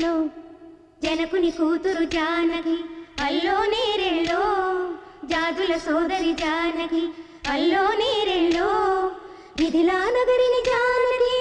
నేరెళ్ళో జనకుని కూతురు జానకి అల్లో నేరెళ్ళో జాదుల సోదరి జానకి అల్లో నేరెళ్ళో మిథిలా నగరిని జానకి